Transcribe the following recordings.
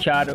4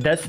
10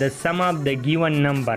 the sum of the given number،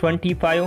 25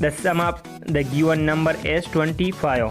the sum of the given number is 25،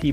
C++،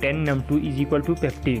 10 num2 = 15،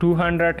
200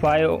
5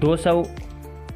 200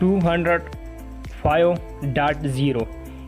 205.0